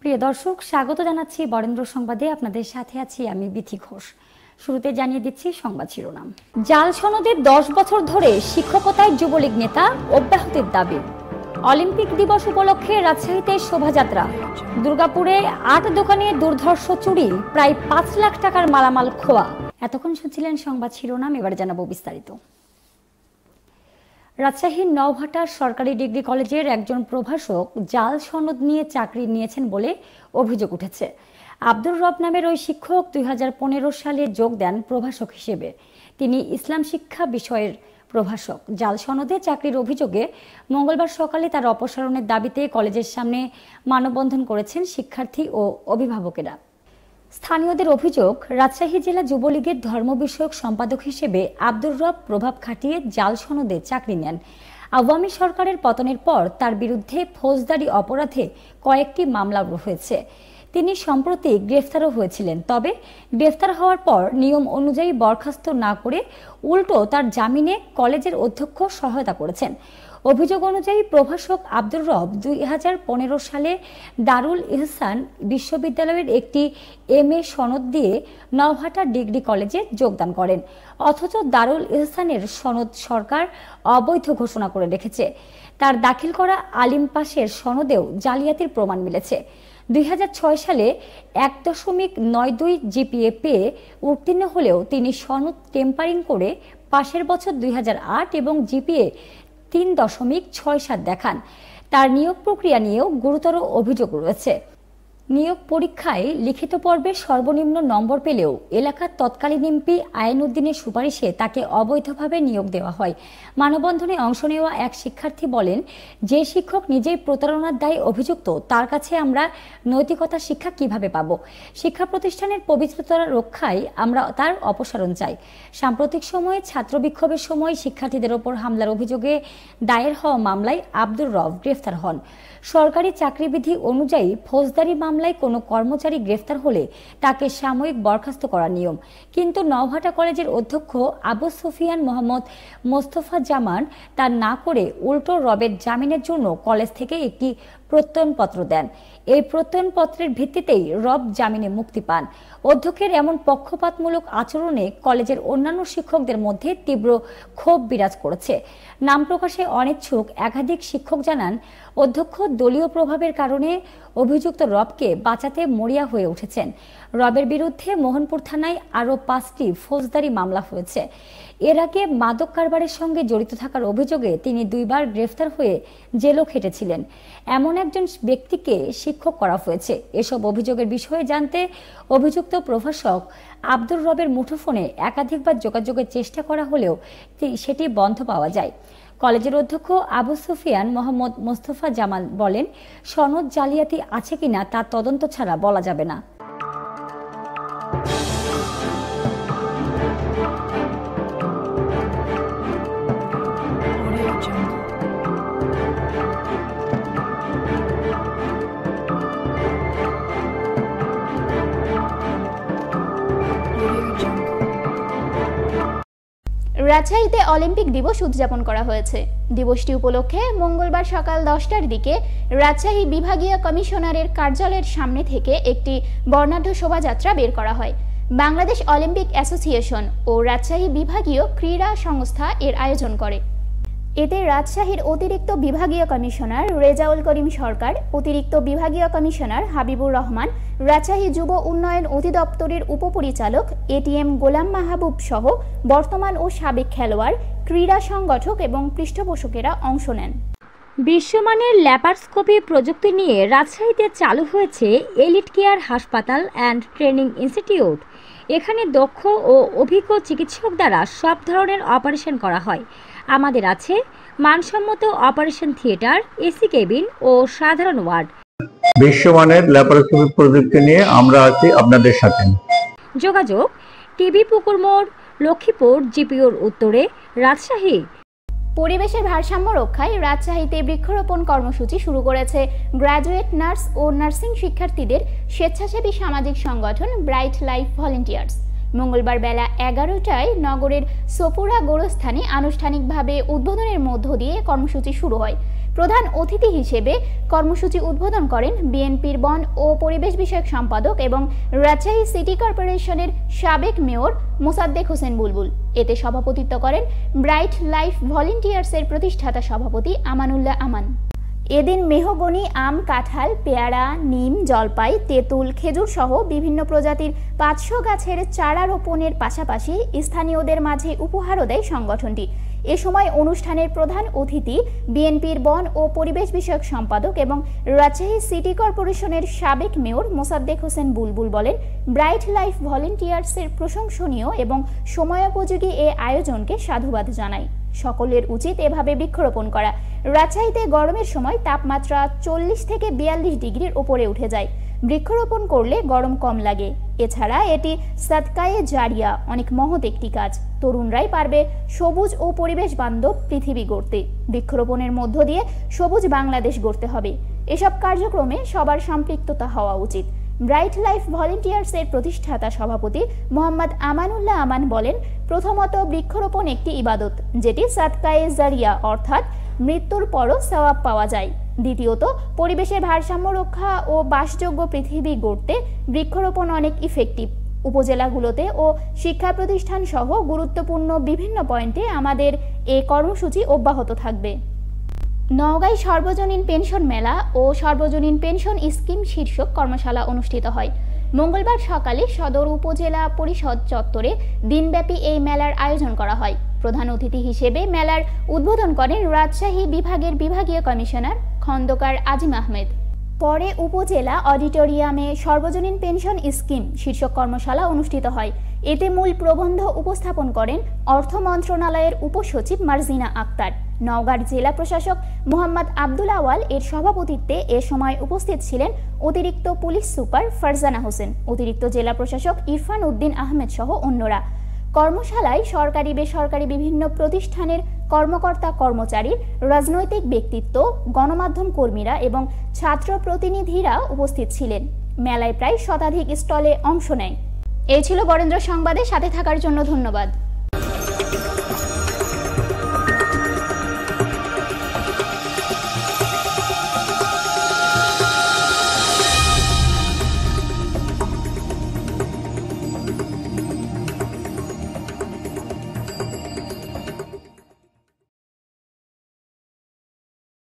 প্রিয় দর্শক, স্বাগত জানাচ্ছি বরেন্দ্র সংবাদে। আপনাদের সাথে আছি আমি বিথি ঘোষ। শুরুতে জানিয়ে দিচ্ছি সংবাদ শিরোনাম। জাল সনদে 10 বছর ধরে শিক্ষকতায় যুবলীগ নেতা অব্যাহতির দাবি। অলিম্পিক দিবস উপলক্ষে রাজশাহীতে শোভাযাত্রা। দুর্গাপুরে 8 দোকানে দুর্ধর্ষ চুরি, প্রায় 5 লাখ টাকার মালামাল খোয়া। এতক্ষণ শুনছিলেন সংবাদ শিরোনাম, এবার জানাবো বিস্তারিত। রাজশাহীর নওহাটার সরকারি ডিগ্রি কলেজের একজন প্রভাষক জাল সনদ নিয়ে চাকরি নিয়েছেন বলে অভিযোগ উঠেছে। আব্দুর রব নামের ওই শিক্ষক 2015 সালে যোগ দেন প্রভাষক হিসেবে। তিনি ইসলাম শিক্ষা বিষয়ের প্রভাষক। জাল সনদে চাকরির অভিযোগে মঙ্গলবার সকালে তার অপসারণের দাবিতে কলেজের সামনে মানববন্ধন করেছেন শিক্ষার্থী ও অভিভাবকেরা। স্থানীয়দের অভিযোগ, রাজশাহী জেলা যুবলীগের ধর্ম বিষয়ক সম্পাদক হিসেবে আব্দুর রব প্রভাব খাটিয়ে জাল সনদে চাকরি নেন। আওয়ামী সরকারের পতনের পর তার বিরুদ্ধে ফৌজদারি অপরাধে কয়েকটি মামলা হয়েছে। তিনি সম্প্রতি গ্রেফতারও হয়েছিলেন। তবে গ্রেফতার হওয়ার পর নিয়ম অনুযায়ী বরখাস্ত না করে উল্টো তার জামিনে কলেজের অধ্যক্ষ সহায়তা করেছেন। অভিযোগ অনুযায়ী প্রভাষক আব্দুর রব 2015 সালে দারুল ইহসান বিশ্ববিদ্যালয়ের একটি MA সনদ দিয়ে নওহাটা ডিগ্রি কলেজে যোগদান করেন। অথচ দারুল ইহসানের সনদ সরকার অবৈধ ঘোষণা করে রেখেছে। তার দাখিল করা আলিম পাশের সনদেও জালিয়াতির প্রমাণ মিলেছে। 2006 সালে 1.92 GPA পেয়ে উত্তীর্ণ হলেও তিনি সনদ টেম্পারিং করে পাশের বছর 2008 এবং GPA 3.67 দেখান। তার নিয়োগ প্রক্রিয়া নিয়েও গুরুতর অভিযোগ রয়েছে। নিয়োগ পরীক্ষায় লিখিত পর্বে সর্বনিম্ন নম্বর পেলেও এলাকার তৎকালীন এমপি আইনউদ্দিনের সুপারিশে তাকে অবৈধভাবে নিয়োগ দেওয়া হয়। মানববন্ধনে অংশ নেওয়া এক শিক্ষার্থী বলেন, যে শিক্ষক নিজেই প্রতারণার দায়ে অভিযুক্ত, তার কাছে আমরা নৈতিকতা শিক্ষা কিভাবে পাব? শিক্ষা প্রতিষ্ঠানের পবিত্রতা রক্ষায় আমরা তার অপসারণ চাই। সাম্প্রতিক সময়ে ছাত্র বিক্ষোভের সময় শিক্ষার্থীদের ওপর হামলার অভিযোগে দায়ের হওয়া মামলায় আব্দুর রব গ্রেফতার হন। সরকারি চাকরিবিধি অনুযায়ী ফৌজদারি মামলায় কোনো কর্মচারী গ্রেফতার হলে তাকে সাময়িক বরখাস্ত করার নিয়ম। কিন্তু নওহাটা কলেজের অধ্যক্ষ আবু সুফিয়ান মোহাম্মদ মোস্তফা জামান তা না করে উল্টো রবের জামিনের জন্য কলেজ থেকে একটি প্রত্যয়নপত্র দেন। এই প্রত্যয়নপত্রের ভিত্তিতেই রব জামিনে মুক্তি পান। অধ্যক্ষের এমন পক্ষপাতমূলক আচরণে কলেজের অন্যান্য শিক্ষকদের মধ্যে তীব্র ক্ষোভ বিরাজ করেছে। নাম প্রকাশে অনিচ্ছুক একাধিক শিক্ষক জানান, অধ্যক্ষ দলীয় প্রভাবের কারণে অভিযুক্ত রবকে বাঁচাতে মরিয়া হয়ে উঠেছেন। রবের বিরুদ্ধে মোহনপুর থানায় আরও 5টি ফৌজদারি মামলা হয়েছে। এর আগে মাদক কারবারের সঙ্গে জড়িত থাকার অভিযোগে তিনি 2 বার গ্রেফতার হয়ে জেলও খেটেছিলেন। এমন একজন ব্যক্তিকে শিক্ষক করা হয়েছে। এসব অভিযোগের বিষয়ে জানতে অভিযুক্ত প্রভাষক আব্দুর রবের মুঠোফোনে একাধিকবার যোগাযোগের চেষ্টা করা হলেও সেটি বন্ধ পাওয়া যায়। কলেজের অধ্যক্ষ আবু সুফিয়ান মোহাম্মদ মোস্তফা জামাল বলেন, সনদ জালিয়াতি আছে কিনা তা তদন্ত ছাড়া বলা যাবে না। রাজশাহীতে অলিম্পিক দিবস উদযাপন করা হয়েছে। দিবসটি উপলক্ষে মঙ্গলবার সকাল 10টার দিকে রাজশাহী বিভাগীয় কমিশনারের কার্যালয়ের সামনে থেকে একটি বর্ণাঢ্য শোভাযাত্রা বের করা হয়। বাংলাদেশ অলিম্পিক অ্যাসোসিয়েশন ও রাজশাহী বিভাগীয় ক্রীড়া সংস্থা এর আয়োজন করে। এতে রাজশাহীর অতিরিক্ত বিভাগীয় কমিশনার রেজাউল করিম সরকার, অতিরিক্ত বিভাগীয় কমিশনার হাবিবুর রহমান, রাজশাহী যুব উন্নয়ন অধিদপ্তরের উপপরিচালক ATM গোলাম মাহবুব সহ বর্তমান ও সাবেক খেলোয়াড়, ক্রীড়া সংগঠক এবং পৃষ্ঠপোষকেরা অংশ নেন। বিশ্বমানের ল্যাপারস্কোপি প্রযুক্তি নিয়ে রাজশাহীতে চালু হয়েছে এলিট কেয়ার হাসপাতাল অ্যান্ড ট্রেনিং ইনস্টিটিউট। এখানে দক্ষ ও অভিজ্ঞ চিকিৎসক দ্বারা সব ধরনের অপারেশন করা হয়। আমাদের আছে মানসম্মত অপারেশন থিয়েটার, এসি কেবিন ও সাধারণ ওয়ার্ড। বিশ্বমানের ল্যাপারস্কোপি প্রযুক্তি নিয়ে আমরা আছি আপনাদের সাথে। যোগাযোগ টিবি পুকুর মোড়, লক্ষ্মীপুর, জিপিওর উত্তরে, রাজশাহী। পরিবেশের ভারসাম্য রক্ষায় রাজশাহীতে বৃক্ষরোপণ কর্মসূচি শুরু করেছে গ্র্যাজুয়েট নার্স ও নার্সিং শিক্ষার্থীদের স্বেচ্ছাসেবী সামাজিক সংগঠন ব্রাইট লাইফ ভলেন্টিয়ার্স। মঙ্গলবার বেলা 11টায় নগরের সোপুরা গোরস্থানে আনুষ্ঠানিকভাবে উদ্বোধনের মধ্য দিয়ে কর্মসূচি শুরু হয়। প্রধান অতিথি হিসেবে কর্মসূচি উদ্বোধন করেন বিএনপির বন ও পরিবেশ বিষয়ক সম্পাদক এবং রাজশাহী সিটি কর্পোরেশনের সাবেক মেয়র মোসাদ্দেক হোসেন বুলবুল। এতে সভাপতিত্ব করেন ব্রাইট লাইফ ভলেন্টিয়ার্সের প্রতিষ্ঠাতা সভাপতি আমানুল্লাহ আমান। এদিন মেহগনি, আম, কাঁঠাল, পেয়ারা, নিম, জলপাই, তেঁতুল, খেজুর সহ বিভিন্ন প্রজাতির 500 গাছের চারা রোপণের পাশাপাশি স্থানীয়দের মাঝে উপহারও দেয় সংগঠনটি। এ সময় অনুষ্ঠানের প্রধান অতিথি বিএনপির বন ও পরিবেশ বিষয়ক সম্পাদক এবং রাজশাহী সিটি কর্পোরেশনের সাবেক মেয়র মোসাদ্দেক হোসেন বুলবুল বলেন, ব্রাইট লাইফ ভলেন্টিয়ার্সের প্রশংসনীয় এবং সময়োপযোগী এ আয়োজনকে সাধুবাদ জানাই। সকলের উচিত এভাবে বৃক্ষরোপণ করা। রাজশাহীতে গরমের সময় তাপমাত্রা 40 থেকে 42 ডিগ্রির উপরে উঠে যায়। বৃক্ষরোপণ করলে গরম কম লাগে। এছাড়া এটি সাদকায়ে জারিয়া, অনেক মহৎ একটি কাজ। তরুণরাই পারবে সবুজ ও পরিবেশ বান্ধব পৃথিবী গড়তে। বৃক্ষরোপণের মধ্য দিয়ে সবুজ বাংলাদেশ গড়তে হবে। এসব কার্যক্রমে সবার সম্পৃক্ততা হওয়া উচিত। ব্রাইট লাইফ ভলেন্টিয়ার্সের প্রতিষ্ঠাতা সভাপতি মোহাম্মদ আমানুল্লাহ আমান বলেন, প্রথমত বৃক্ষরোপণ একটি ইবাদত, যেটি সাদকায়ে জারিয়া অর্থাৎ মৃত্যুর পরও সওয়াব পাওয়া যায়। দ্বিতীয়ত, পরিবেশের ভারসাম্য রক্ষা ও বাসযোগ্য পৃথিবী গড়তে বৃক্ষরোপণ অনেক ইফেক্টিভ। উপজেলাগুলোতে ও শিক্ষা প্রতিষ্ঠান সহ গুরুত্বপূর্ণ বিভিন্ন পয়েন্টে আমাদের এই কর্মসূচি অব্যাহত থাকবে। নওগাঁয় সর্বজনীন পেনশন মেলা ও সর্বজনীন পেনশন স্কিম শীর্ষক কর্মশালা অনুষ্ঠিত হয়। মঙ্গলবার সকালে সদর উপজেলা পরিষদ চত্বরে দিনব্যাপী এই মেলার আয়োজন করা হয়। প্রধান অতিথি হিসেবে মেলার উদ্বোধন করেন রাজশাহী বিভাগের বিভাগীয় কমিশনার খন্দকার আজিম আহমেদ। পরে উপজেলা অডিটোরিয়ামে সর্বজনীন পেনশন স্কিম শীর্ষক কর্মশালা অনুষ্ঠিত হয়। এতে মূল প্রবন্ধ উপস্থাপন করেন অর্থ মন্ত্রণালয়ের উপসচিব মার্জিনা আক্তার। নওগাঁর জেলা প্রশাসক মোহাম্মদ আব্দুল আওয়াল এর সভাপতিত্বে এ সময় উপস্থিত ছিলেন অতিরিক্ত পুলিশ সুপার ফারজানা হোসেন, অতিরিক্ত জেলা প্রশাসক ইরফান উদ্দিন আহমেদ সহ অন্যরা। কর্মশালায় সরকারি বেসরকারি বিভিন্ন প্রতিষ্ঠানের কর্মকর্তা কর্মচারী, রাজনৈতিক ব্যক্তিত্ব, গণমাধ্যম কর্মীরা এবং ছাত্র প্রতিনিধিরা উপস্থিত ছিলেন। মেলায় প্রায় শতাধিক স্টলে অংশ নেয়। এই ছিল বরেন্দ্র সংবাদে সাথে থাকার জন্য ধন্যবাদ।